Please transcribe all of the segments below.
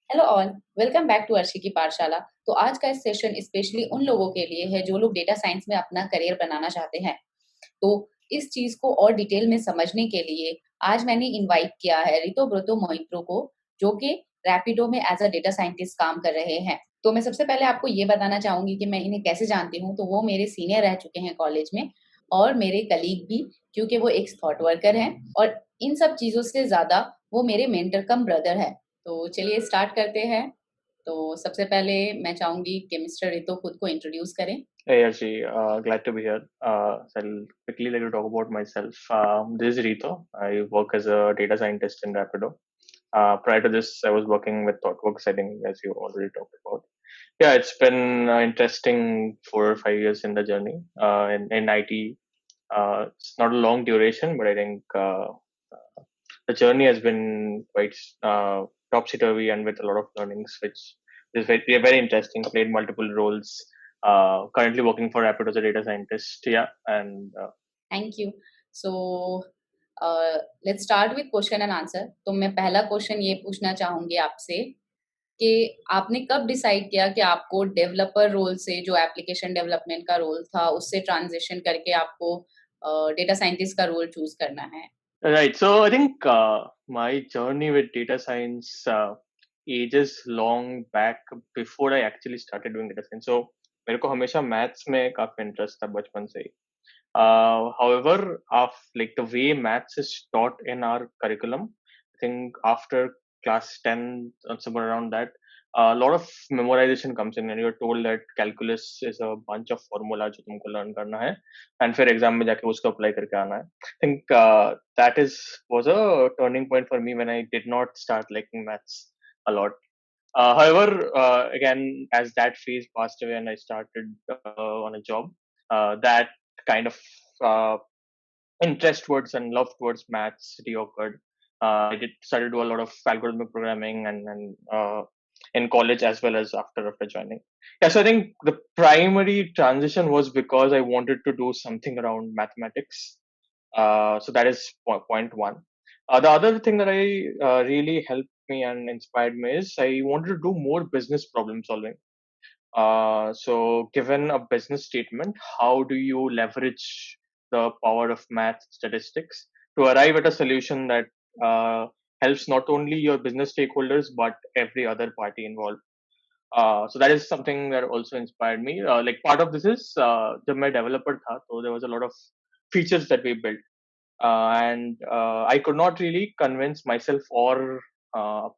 Hello all. Welcome back to Arshi की पाठशाला। तो आज का इस सेशन स्पेशली उन लोगों के लिए है जो लोग डेटा साइंस में अपना करियर बनाना चाहते हैं। तो इस चीज को और डिटेल में समझने के लिए आज मैंने इनवाइट किया है रितो ब्रोतो मोइत्रो को, जो कि रैपिडो में एज अ डेटा साइंटिस्ट काम कर रहे हैं। तो मैं सबसे पहले आपको ये बताना चाहूंगी कि मैं इन्हें कैसे जानती हूँ। तो वो मेरे सीनियर रह चुके हैं कॉलेज में, और मेरे कलीग भी, क्योंकि वो एक थॉट वर्कर हैं। और इन सब चीजों से ज्यादा वो मेरे मेंटर कम ब्रदर है। तो चलिए स्टार्ट करते हैं। तो सबसे पहले मैं चाहूंगी कि मिस्टर रितो खुद को इंट्रोड्यूस करें। Hey Archie, glad to be here. So I'll quickly like to talk about myself. This is Rito. I work as a data scientist in Rapido. Prior to this, I was working with ThoughtWorks, I think, as you already talked about. Yeah, it's been interesting 4 or 5 years in the journey in IT. It's not a long duration, but I think the journey has been quite topsy-turvy and with a lot of learnings, which is very interesting. Played multiple roles. Currently working for Rapid as a data scientist. Yeah, and thank you. So let's start with question and answer. तो मैं पहला question ये पूछना चाहूंगी आपसे कि आपने कब डिसाइड किया कि आपको डेवलपर रोल से, जो एप्लीकेशन डेवलपमेंट का रोल था, उससे ट्रांजिशन करके आपको डेटा साइंटिस्ट का रोल चूज करना है। right. So I think my journey with data science ages long back before I actually started doing data science. So मेरे को हमेशा मैथ्स में काफी इंटरेस्ट था बचपन से ही. However, of like the way maths is taught in our curriculum, I think after class 10, somewhere around that, a lot of memorization comes in, and you're told that calculus is a bunch of formula जो तुमको learn करना है, and फिर exam में जाके उसको apply करके आना है. I think that was a turning point for me when I did not start liking maths a lot. However, again, as that phase passed away and I started on a job, that kind of uh, interest towards and love towards maths reoccurred. I did started to do a lot of algorithmic programming and in college as well as after joining. Yeah, so I think the primary transition was because I wanted to do something around mathematics. So that is point one. The other thing that I really helped me and inspired me is I wanted to do more business problem solving. So, given a business statement, how do you leverage the power of math statistics to arrive at a solution that uh, helps not only your business stakeholders but every other party involved? So that is something that also inspired me. Like part of this is जब मैं developer था, so there was a lot of features that we built, and I could not really convince myself or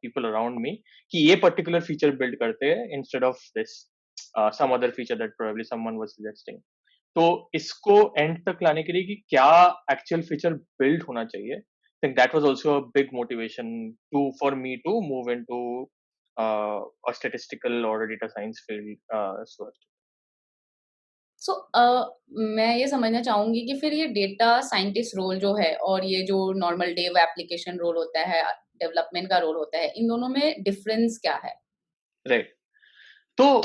people around me कि ये particular feature build करते हैं instead of this some other feature that probably someone was suggesting. तो इसको end तक लाने के लिए कि क्या actual feature build होना चाहिए. I think that was also a big motivation to for me to move into a statistical or a data science field. सो मैं ये समझना चाहूंगी कि फिर ये डेटा साइंटिस्ट रोल जो है और ये जो नॉर्मल डेव एप्लीकेशन रोल होता है, डेवलपमेंट का रोल होता है, इन दोनों में डिफरेंस क्या है? राइट. तो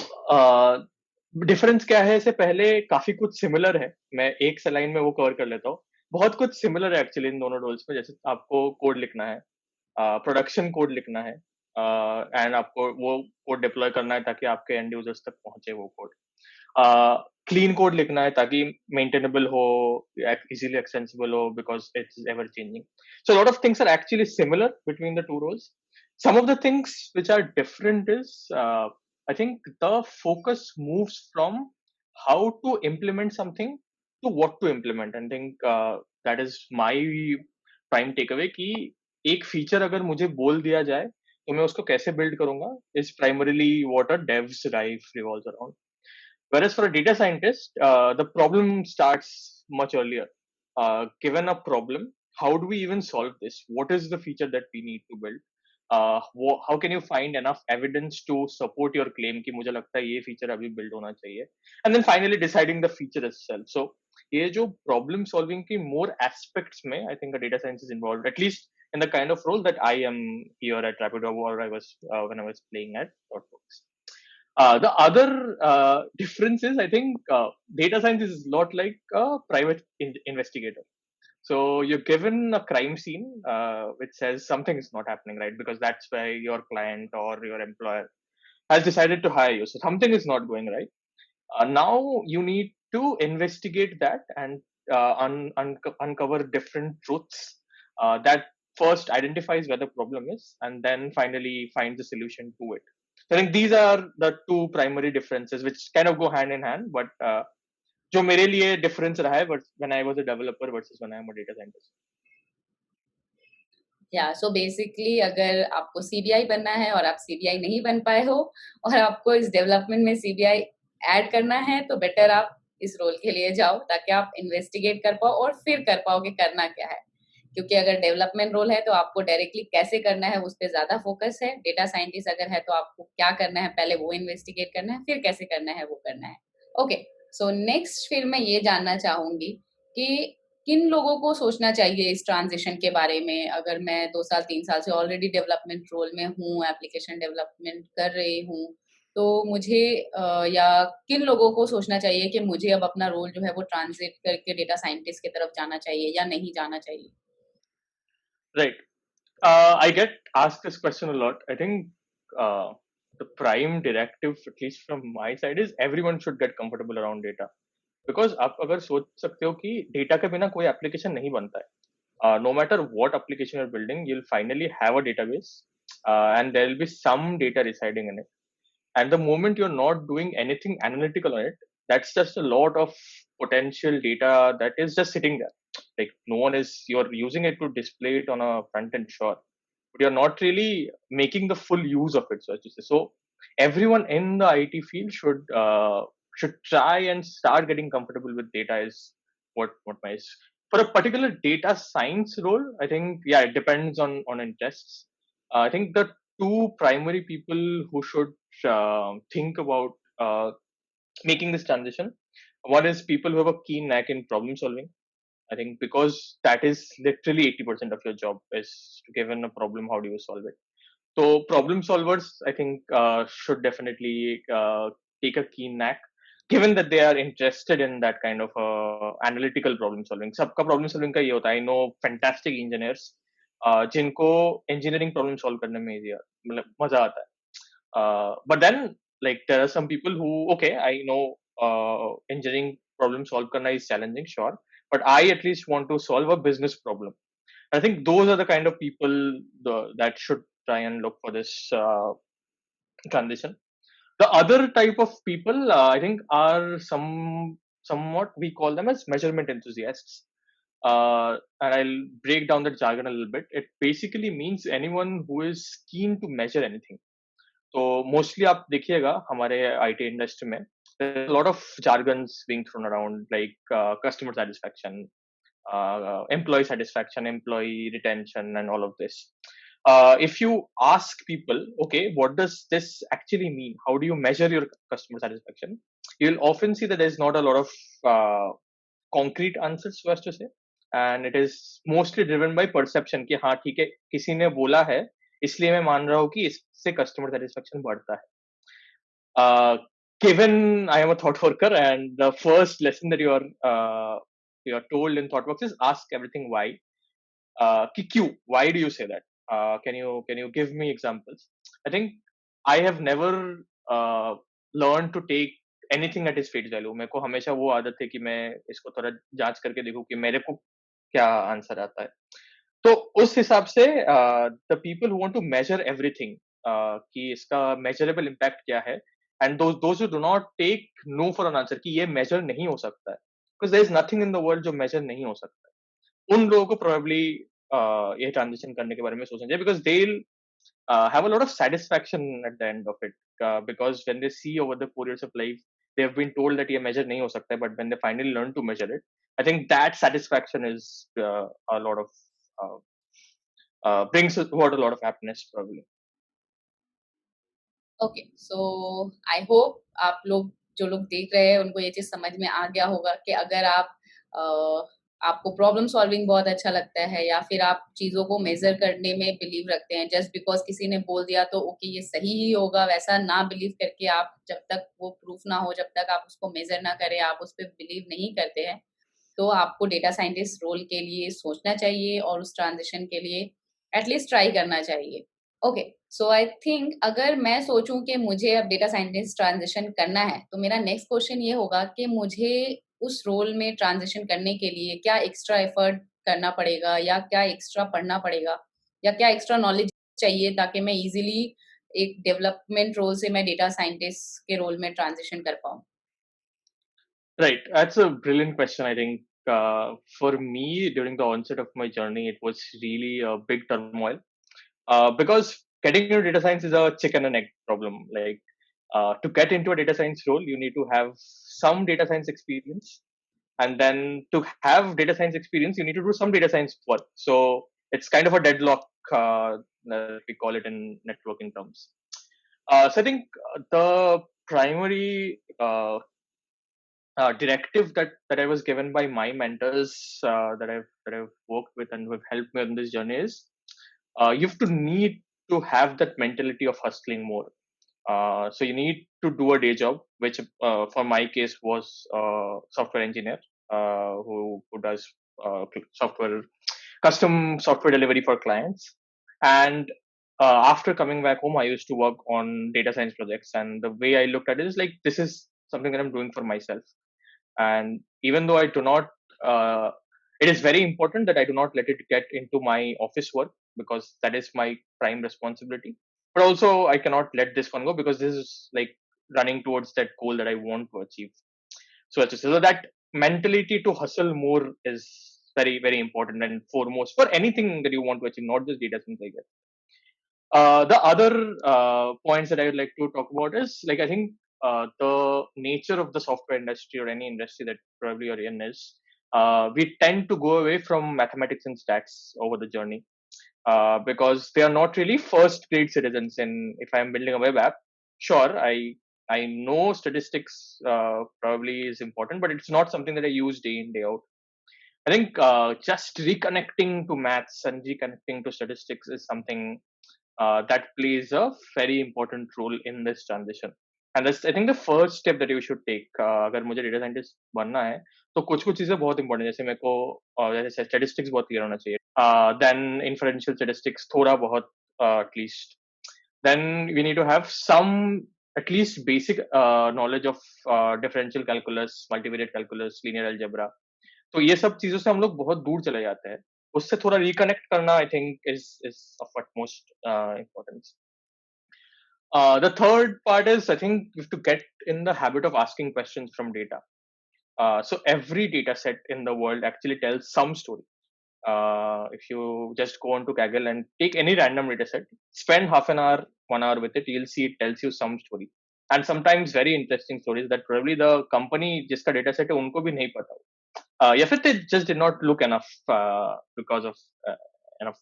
डिफरेंस क्या है, इससे पहले काफी कुछ सिमिलर है. मैं एक लाइन में वो कवर कर लेता हूँ. बहुत कुछ सिमिलर है एक्चुअली इन दोनों रोल्स में. जैसे आपको कोड लिखना है, प्रोडक्शन कोड लिखना है, एंड आपको वो कोड डिप्लॉय करना है ताकि आपके एंड यूजर्स तक पहुंचे वो कोड. क्लीन कोड लिखना है ताकि मेंटेनेबल हो, इजीली एक्सेसिबल हो, because it's ever changing. So lot of things are actually similar between the two roles. Some of the things which are different is I think the focus moves from how to implement something to what to implement. I think that is my prime takeaway कि एक feature अगर मुझे बोल दिया जाए तो मैं उसको कैसे बिल्ड करूंगा is primarily what a dev's life revolves around. Whereas for a data scientist, the problem starts much earlier. Given a problem, how do we even solve this? What is the feature that we need to build? How can you find enough evidence to support your claim कि मुझे लगता है ये feature अभी build होना चाहिए? And then finally deciding the feature itself. So ये जो problem solving की more aspects में I think a data science is involved, at least in the kind of role that I am here at Rapido, or I was when I was playing at ThoughtWorks. The other difference is, I think, data science is a lot like a private investigator. So you're given a crime scene which says something is not happening, right? Because that's why your client or your employer has decided to hire you. So something is not going right. Now you need to investigate that and uncover different truths that first identifies where the problem is and then finally finds a solution to it. So I think these are the two primary differences which kind of go hand in hand, but जो मेरे लिए difference रहा है when I was a developer versus when I am a data scientist. या so basically अगर आपको CBI बनना है और आप सीबीआई नहीं बन पाए हो और आपको इस डेवलपमेंट में सीबीआई ऐड करना है तो बेटर आप इस रोल के लिए जाओ ताकि आप इन्वेस्टिगेट कर पाओ और फिर कर पाओ कि करना क्या है, क्योंकि अगर डेवलपमेंट रोल है तो आपको डायरेक्टली कैसे करना है उस पर ज्यादा फोकस है। डेटा साइंटिस्ट अगर है तो आपको क्या करना है पहले वो इन्वेस्टिगेट करना है, फिर कैसे करना है वो करना है। ओके, सो नेक्स्ट फिर मैं ये जानना चाहूंगी कि किन लोगों को सोचना चाहिए इस ट्रांजिशन के बारे में? अगर मैं 2 साल 3 साल से ऑलरेडी डेवलपमेंट रोल में हूँ, एप्लीकेशन डेवलपमेंट कर रही हूँ, तो मुझे या किन लोगों को सोचना चाहिए कि मुझे अब अपना रोल जो है वो ट्रांजिट करके डेटा साइंटिस्ट की तरफ जाना चाहिए या नहीं जाना चाहिए? Right. I get asked this question a lot. I think uh, the prime directive, at least from my side, is everyone should get comfortable around data. Because आप अगर सोच सकते हो कि डेटा के बिना कोई एप्लीकेशन नहीं बनता है, no matter what application you're building, you'll finally have a database, and there will be some data residing in it. And the moment you're not doing anything analytical on it, that's just a lot of potential data that is just sitting there. Like no one is, you're using it to display it on a front end, sure, but you're not really making the full use of it, so to say. So everyone in the IT field should try and start getting comfortable with data is what my is. For a particular data science role, I think yeah, it depends on interests. I think the two primary people who should think about making this transition. One is people who have a keen knack in problem solving. I think because that is literally 80% of your job is given a problem, how do you solve it? So problem solvers, I think, should definitely take a keen knack, given that they are interested in that kind of analytical problem solving. सबका problem solving का ये होता है. I know fantastic engineers जिनको engineering problem solve करने में easy मतलब मजा आता है. But then, like, there are some people who, okay, I know engineering problem solve karna is challenging, sure, but I at least want to solve a business problem. I think those are the kind of people that should try and look for this transition. The other type of people, I think, are somewhat we call them as measurement enthusiasts. And I'll break down that jargon a little bit. It basically means anyone who is keen to measure anything. तो mostly आप देखिएगा हमारे IT industry में lot of jargons being thrown around like customer satisfaction, employee satisfaction, employee retention, and all of this. If you ask people, okay, what does this actually mean? How do you measure your customer satisfaction? You'll often see that there's not a lot of concrete answers for us to say, and it is mostly driven by perception कि हाँ ठीक है किसी ने बोला है इसलिए मैं मान रहा हूँ कि इससे कस्टमर सेटिस्फेक्शन बढ़ता है. Given I am a thought worker, and the first lesson that you are told in ThoughtWorks is ask everything why. कि क्यों? Why do you say that? Can you give me examples? I think I have never learned to take anything at its face value. मेरे को हमेशा वो आदत है कि मैं इसको थोड़ा जांच करके देखूं कि मेरे को क्या आंसर आता है. तो उस हिसाब से the people who want to measure everything कि इसका मेजरेबल इम्पैक्ट क्या है, and those who do not take no for an answer कि ये मेजर नहीं हो सकता है because there is nothing in the world जो मेजर नहीं हो सकता है, उन लोगों को प्रोबेबली ये ट्रांजिशन करने के बारे में सोचना चाहिए because they have a lot of satisfaction at the end of it, because when they see over the 4 years of life they have been told that ये measure नहीं हो सकता है, but when they finally learn to measure it, I think that satisfaction is a lot of uh, brings about a lot of happiness probably. Okay, so I hope आप लोग जो लोग देख रहे हैं उनको ये चीज समझ में आ गया होगा कि अगर आप आपको प्रॉब्लम सॉल्विंग बहुत अच्छा लगता है या फिर आप चीजों को मेजर करने में बिलीव रखते हैं जस्ट बिकॉज किसी ने बोल दिया तो ओके ये सही ही होगा, वैसा ना बिलीव करके आप जब तक वो प्रूफ ना हो जब तक आप उसको मेजर ना करें आप उस पर बिलीव नहीं करते हैं, तो आपको डेटा साइंटिस्ट रोल के लिए सोचना चाहिए और उस ट्रांजिशन के लिए एटलीस्ट ट्राई करना चाहिए। ओके, सो आई थिंक अगर मैं सोचूं कि मुझे अब डेटा साइंटिस्ट ट्रांजिशन करना है, तो मेरा नेक्स्ट क्वेश्चन ये होगा कि मुझे उस रोल में ट्रांजिशन करने के लिए क्या एक्स्ट्रा एफर्ट करना पड़ेगा, या क्या एक्स्ट्रा पढ़ना पड़ेगा, या क्या एक्स्ट्रा नॉलेज चाहिए ताकि मैं इजीली एक डेवलपमेंट रोल से मैं डेटा साइंटिस्ट के रोल में ट्रांजिशन कर पाऊँ? Right. That's a brilliant question. I think for me, during the onset of my journey, it was really a big turmoil because getting into data science is a chicken and egg problem. Like to get into a data science role, you need to have some data science experience. And then to have data science experience, you need to do some data science work. So it's kind of a deadlock, that we call it in networking terms. So I think the primary directive that I was given by my mentors that I've worked with and who have helped me on this journey is you have to need to have that mentality of hustling more. So you need to do a day job, which for my case was software engineer who does software custom software delivery for clients. And after coming back home, I used to work on data science projects, and the way I looked at it is like this is something that I'm doing for myself. And even though I do not it is very important that I do not let it get into my office work because that is my prime responsibility, but also I cannot let this one go because this is like running towards that goal that I want to achieve. So that mentality to hustle more is very very important and foremost for anything that you want to achieve, not just data science, I guess. The other points that I would like to talk about is like I think the nature of the software industry or any industry that probably you're in is we tend to go away from mathematics and stats over the journey because they are not really first grade citizens. In if I'm building a web app, sure, I know statistics probably is important, but it's not something that I use day in day out. I think just reconnecting to maths and reconnecting to statistics is something that plays a very important role in this transition. And that's I think the first step that you should take. अगर मुझे data scientist बनना है तो कुछ कुछ चीजें बहुत important है, जैसे मेरे को जैसे statistics बहुत clear होना चाहिए. Then inferential statistics थोड़ा बहुत at least. Then we need to have some at least basic knowledge of differential calculus, multivariate calculus, linear algebra. तो ये सब चीजों से हम लोग बहुत दूर चले जाते हैं. उससे थोड़ा रिकनेक्ट करना आई think is of utmost importance. The third part is I think you have to get in the habit of asking questions from data. So every data set in the world actually tells some story. If you just go onto Kaggle and take any random data set, spend half an hour, 1 hour with it, you'll see it tells you some story. And sometimes very interesting stories that probably the company जिसका data set है उनको भी नहीं पता हो. Yeah, फिर they just did not look enough because of enough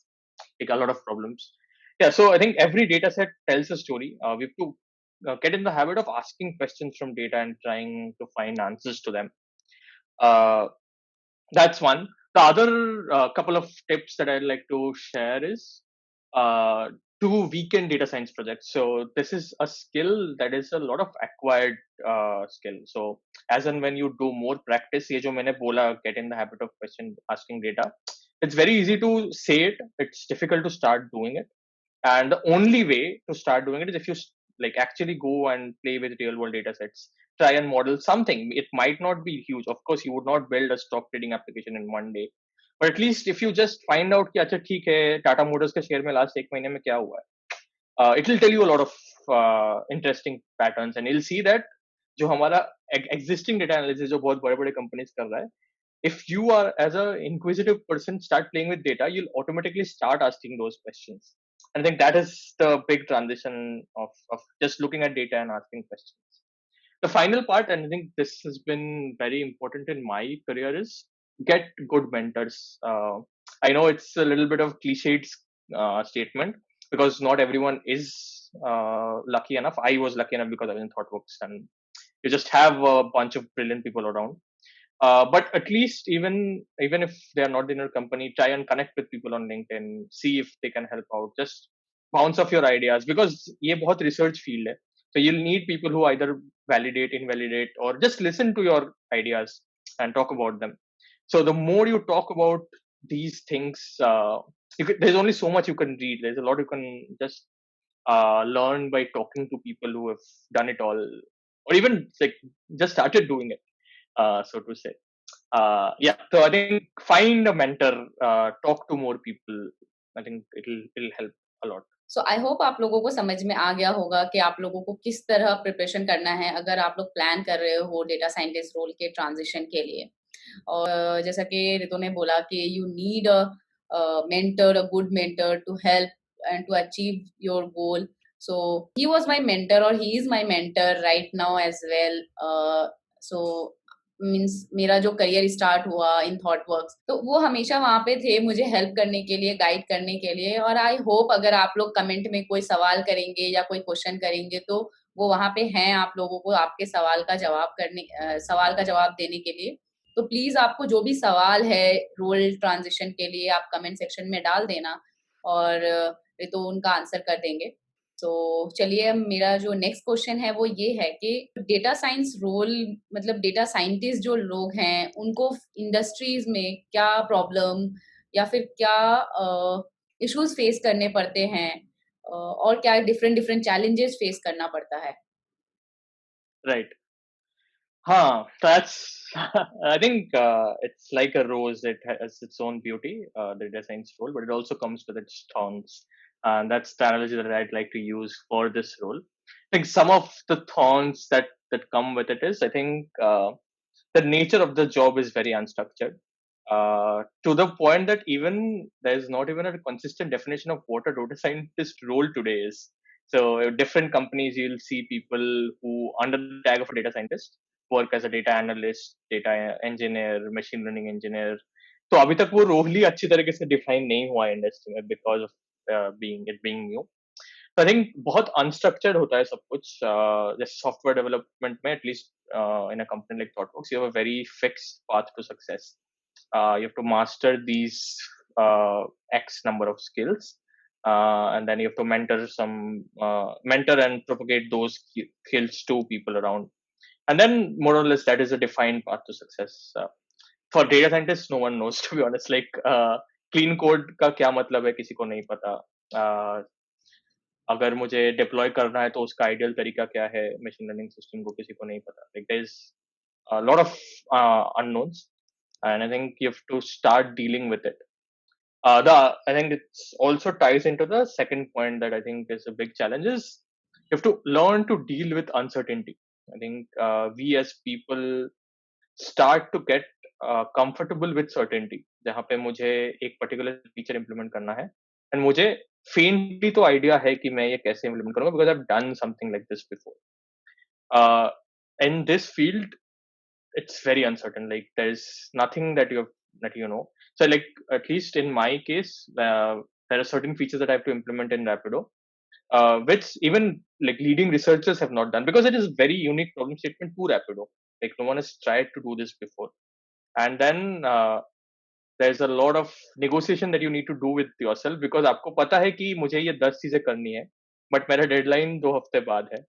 like a lot of problems. Yeah, so I think every data set tells a story. We have to get in the habit of asking questions from data and trying to find answers to them. Uh, that's one. The other couple of tips that I'd like to share is do weekend data science projects. So this is a skill that is a lot of acquired skill. So as and when you do more practice, ये जो मैंने बोला, get in the habit of question asking data. It's very easy to say it. It's difficult to start doing it. And the only way to start doing it is if you like actually go and play with real world data sets, try and model something. It might not be huge. Of course, you would not build a stock trading application in one day. But at least if you just find out कि अच्छा ठीक है Tata Motors के share में last एक महीने में क्या हुआ है, it will tell you a lot of interesting patterns and you'll see that जो हमारा existing data analysis जो बहुत बड़े बड़े companies कर रहा है, if you are as a inquisitive person start playing with data, you'll automatically start asking those questions. And I think that is the big transition of just looking at data and asking questions. The final part, and I think this has been very important in my career, is get good mentors. I know it's a little bit of cliched statement because not everyone is lucky enough. I was lucky enough because I was in ThoughtWorks, and you just have a bunch of brilliant people around. But at least even if they are not in your company, try and connect with people on LinkedIn, see if they can help out. Just bounce off your ideas because ये बहुत research field है. So you'll need people who either validate, invalidate, or just listen to your ideas and talk about them. So the more you talk about these things, there's only so much you can read. There's a lot you can just learn by talking to people who have done it all, or even like just started doing it, so to say. Yeah, so I think find a mentor, talk to more people. I think it'll help a lot. So I hope आप लोगों को समझ में आ गया होगा कि आप लोगों को किस तरह प्रिपरेशन करना है अगर आप लोग प्लान कर रहे हो डेटा साइंटिस्ट रोल के ट्रांजिशन के लिए। और जैसा कि रितु ने बोला कि you need a good mentor to help and to achieve your goal. So he was my mentor और he is my mentor right now as well. So means मेरा जो करियर स्टार्ट हुआ इन थॉट वर्क्स, तो वो हमेशा वहाँ पे थे मुझे हेल्प करने के लिए, गाइड करने के लिए। और आई होप अगर आप लोग कमेंट में कोई सवाल करेंगे या कोई क्वेश्चन करेंगे तो वो वहाँ पे हैं आप लोगों को आपके सवाल का जवाब देने के लिए। तो प्लीज आपको जो भी सवाल है रोल ट्रांजिशन के लिए आप कमेंट सेक्शन में डाल देना और तो उनका आंसर कर देंगे। तो चलिए मेरा जो नेक्स्ट क्वेश्चन है वो ये है कि डेटा साइंस रोल मतलब डेटा साइंटिस्ट जो लोग हैं उनको इंडस्ट्रीज में क्या प्रॉब्लम या फिर क्या इश्यूज फेस करने पड़ते हैं और क्या डिफरेंट डिफरेंट चैलेंजेस फेस करना पड़ता है। Right. Huh, that's, I think it's like a rose, it has its own beauty, the data science role, but it also comes with its thorns. And that's the analogy that I'd like to use for this role. I think some of the thorns that come with it is, I think, the nature of the job is very unstructured. To the point that even there's not even a consistent definition of what a data scientist role today is. So different companies, you'll see people who under the tag of a data scientist work as a data analyst, data engineer, machine learning engineer. तो अभी तक वो role ही अच्छी तरीके से define नहीं हुआ है इंडस्ट्री में because of being new. I think बहुत अनस्ट्रक्चर्ड होता है सब कुछ, जैसे सॉफ्टवेयर डेवलपमेंट में at least in a company like ThoughtWorks you have a very fixed path to success. You have to master these X number of skills, and then you have to mentor and propagate those skills to people around. And then more or less that is a defined path to success. For data scientists, no one knows to be honest. Like clean code का क्या मतलब है किसी को नहीं पता. Uh, अगर मुझे डिप्लॉय करना है तो उसका आइडियल तरीका क्या है मशीन लर्निंग सिस्टम को किसी को नहीं पता. Like there is a lot of unknowns, and I think you have to start dealing with it. I think it's also ties into the second point that I think is a big challenge is you have to learn to deal with uncertainty. I think we as people start to get comfortable with certainty. जहाँ पे मुझे एक particular feature implement करना है and मुझे faintly तो idea है कि मैं ये कैसे implement करूँगा because I've done something like this before. Uh, in this field, it's very uncertain. Like there's nothing that you know. So like at least in my case, there are certain features that I have to implement in Rapido, which even like leading researchers have not done because it is a very unique problem statement to Rapido. Like no one has tried to do this before. And then there's a lot of negotiation that you need to do with yourself because आपको पता है कि मुझे ये 10 चीजें करनी है, but मेरा डेडलाइन 2 हफ्ते बाद है.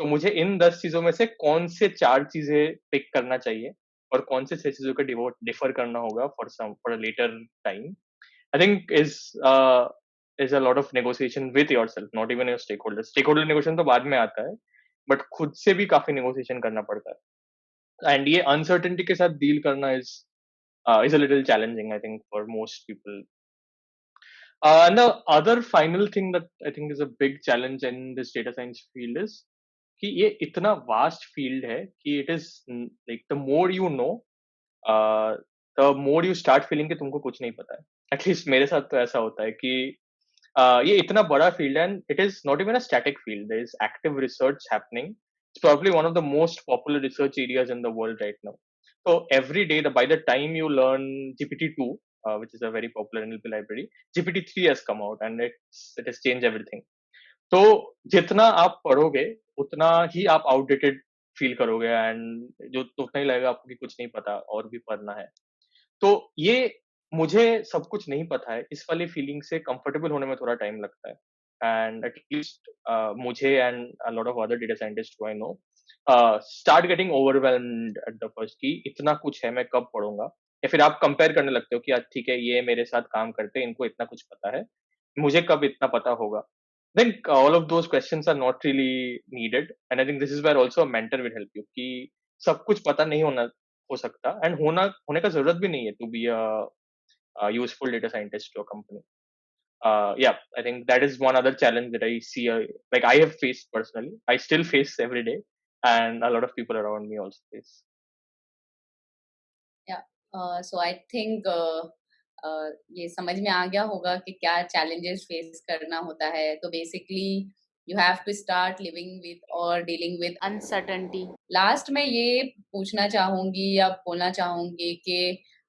तो मुझे इन 10 चीजों में से कौन से 4 चीजें पिक करना चाहिए और कौन से 6 चीजों का डिफर करना होगा for a later time. I think is a lot of negotiation with yourself, not even your stakeholder negotiation तो बाद में आता है, बट खुद से भी काफी नेगोशिएशन करना पड़ता है. एंड ये अनसर्टेनिटी के साथ डील करना is a little challenging, I think, for most people. And the other final thing that I think is a big challenge in this data science field is कि ये इतना वास्ट फील्ड है कि it is like the more you know the more you start feeling कि तुमको कुछ नहीं पता है. एटलीस्ट मेरे साथ तो ऐसा होता है कि ये इतना बड़ा फील्ड है and it is not even a static field. There is active research happening. It's probably one of the most popular research areas in the world right now. So every day, by the time you learn GPT-2, which is a very popular NLP library, GPT-3 has come out and it has changed everything. तो जितना आप पढ़ोगे उतना ही आप outdated feel करोगे and जो तो उतना ही लगेगा आपको कि कुछ नहीं पता और भी पढ़ना है. तो ये मुझे सब कुछ नहीं पता है इस वाली फीलिंग से कंफर्टेबल होने में थोड़ा टाइम लगता है. एंड एटलीस्ट मुझे and a lot of other data scientist who I know start getting overwhelmed at the first कि इतना कुछ है मैं कब पढ़ूंगा. या फिर आप कंपेयर करने लगते हो कि ठीक है ये मेरे साथ काम करते हैं, इनको इतना कुछ पता है, मुझे कब इतना पता होगा? Then all of those questions are not really needed, and I think this is where also a mentor will help you कि सब कुछ पता नहीं होना हो सकता एंड होने का जरूरत भी नहीं है to be a useful data scientist to a company. Yeah, I think that is one other challenge that I see. Like I have faced personally, I still face every day, and a lot of people around me also face. या सो I think ये समझ में आ गया होगा कि क्या challenges face करना होता है। तो basically you have to start living with और डीलिंग विद अनसर्टेनिटी। लास्ट में ये पूछना चाहूंगी या बोलना चाहूंगी कि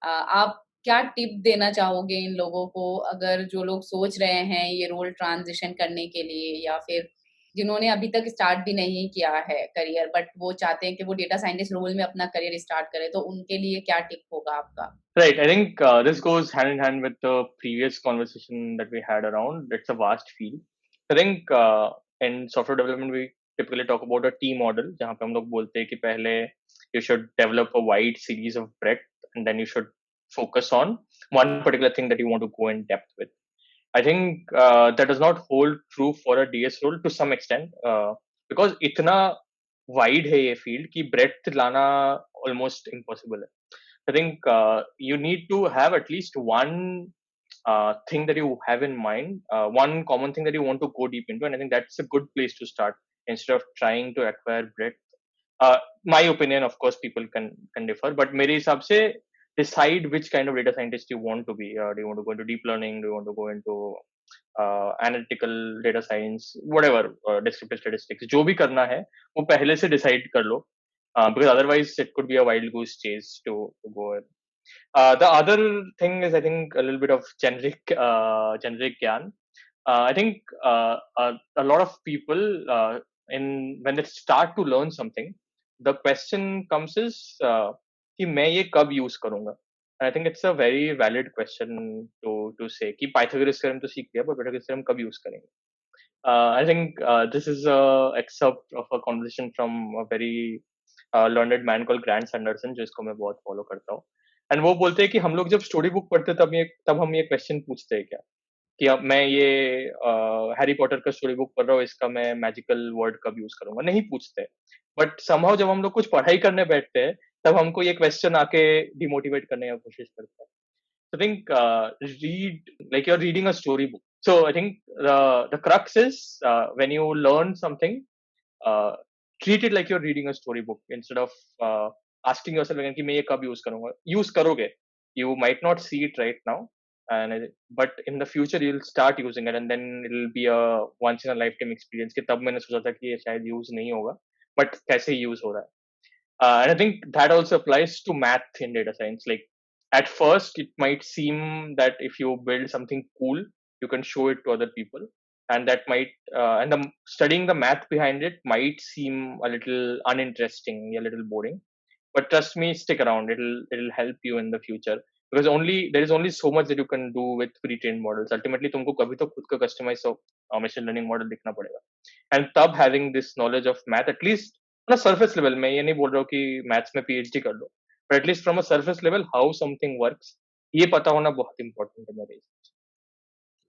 आप क्या टिप देना चाहोगे इन लोगों को, अगर जो लोग सोच रहे हैं ये रोल ट्रांजिशन करने के लिए, या फिर जिन्होंने अभी तक स्टार्ट भी नहीं किया है करियर बट वो चाहते हैं कि वो डेटा साइंटिस्ट रोल में अपना करियर स्टार्ट करें, तो उनके लिए क्या टिप होगा आपका? Right. I think this goes hand in hand with the previous conversation that we had around. It's a vast field. I think in software development we typically talk about a T model, जहाँ पे हम लोग बोलते हैं कि पहले you should develop a wide series of breadth and then you should focus on one particular thing that you want to go in depth with. I think that does not hold true for a DS role to some extent because इतना wide है ये field कि breadth लाना almost impossible है. I think you need to have at least one thing that you have in mind, one common thing that you want to go deep into, and I think that's a good place to start instead of trying to acquire breadth. My opinion, of course, people can differ, but मेरे हिसाब से decide which kind of data scientist you want to be. Do you want to go into deep learning? Do you want to go into analytical data science? Whatever, descriptive statistics. जो भी करना है, वो पहले से decide कर लो. Because otherwise it could be a wild goose chase to go in. The other thing is, I think, a little bit of generic gyan. I think a lot of people, in when they start to learn something, the question comes is कि मैं ये कब use करूँगा? And I think it's a very valid question to say कि Pythagoras theorem तो सीख लिया, but Pythagoras theorem कब use करेंगे? I think this is a excerpt of a conversation from a very learned man called Grant Sanderson, जिसको मैं बहुत follow करता हूँ. एंड वो बोलते हैं कि हम लोग जब स्टोरी बुक पढ़ते तब हम ये क्वेश्चन पूछते हैं क्या कि अब मैं ये हैरी पॉटर का स्टोरी बुक पढ़ रहा हूँ, इसका मैं मैजिकल वर्ड कब यूज करूंगा? नहीं पूछते. बट समहाउ जब हम लोग कुछ पढ़ाई करने बैठते हैं तब हमको ये क्वेश्चन आके डिमोटिवेट करने की कोशिश करता है. I think read like you're reading a storybook. So I think the crux is when you learn something, uh, treat it like you're reading a storybook instead of asking yourself again कि मैं ये कब use करूँगा? Use करोगे. You might not see it right now, but in the future you'll start using it, and then it'll be a once in a lifetime experience. कि तब मैंने सोचा था कि ये शायद use नहीं होगा, but कैसे use हो रहा है. And I think that also applies to math in data science. Like at first, it might seem that if you build something cool, you can show it to other people, and that might and the studying the math behind it might seem a little uninteresting, a little boring. But trust me, stick around. It'll help you in the future because only there is only so much that you can do with pre-trained models. Ultimately, तुमको कभी तो खुद का customize machine learning model दिखना पड़ेगा. And तब having this knowledge of math, at least on a surface level, मैं ये नहीं बोल रहा हूँ कि maths में PhD कर लो, but at least from a surface level, how something works, ये पता होना बहुत important है मेरे हिसाब से.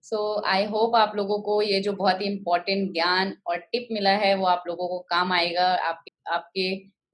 सो आई होप आप लोगों को ये जो बहुत ही इम्पोर्टेंट ज्ञान और टिप मिला है वो आप लोगों को काम आएगा आपके आपके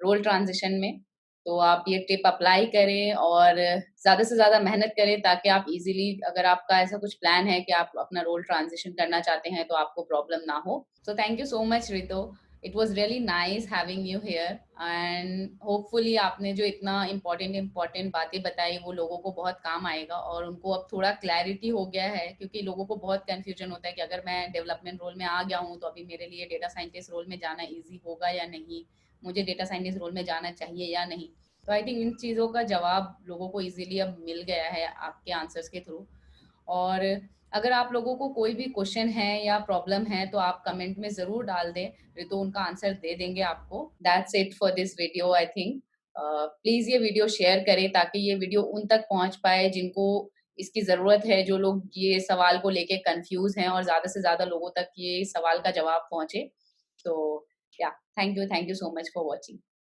रोल ट्रांजिशन में। तो आप ये टिप अप्लाई करें और ज़्यादा से ज़्यादा मेहनत करें ताकि आप इजीली, अगर आपका ऐसा कुछ प्लान है कि आप अपना रोल ट्रांजिशन करना चाहते हैं तो आपको प्रॉब्लम ना हो। So thank you so much Ritu, it was really nice having you here and hopefully आपने जो इतना इम्पोर्टेंट बातें बताई वो लोगों को बहुत काम आएगा और उनको अब थोड़ा क्लैरिटी हो गया है, क्योंकि लोगों को बहुत कंफ्यूजन होता है कि अगर मैं डेवलपमेंट रोल में आ गया हूँ तो अभी मेरे लिए डेटा साइंटिस्ट रोल में जाना ईजी होगा या नहीं, मुझे डेटा साइंटिस्ट रोल में जाना चाहिए या नहीं। तो आई थिंक इन चीज़ों का जवाब लोगों को इजीली अब मिल गया है आपके आंसर्स के थ्रू। और अगर आप लोगों को कोई भी क्वेश्चन है या प्रॉब्लम है तो आप कमेंट में ज़रूर डाल दें, तो उनका आंसर दे देंगे आपको। That's it for this video I think. Please ये वीडियो शेयर करें ताकि ये वीडियो उन तक पहुंच पाए जिनको इसकी ज़रूरत है, जो लोग ये सवाल को लेके कंफ्यूज हैं, और ज़्यादा से ज़्यादा लोगों तक ये सवाल का जवाब पहुंचे। तो या thank you so much for watching.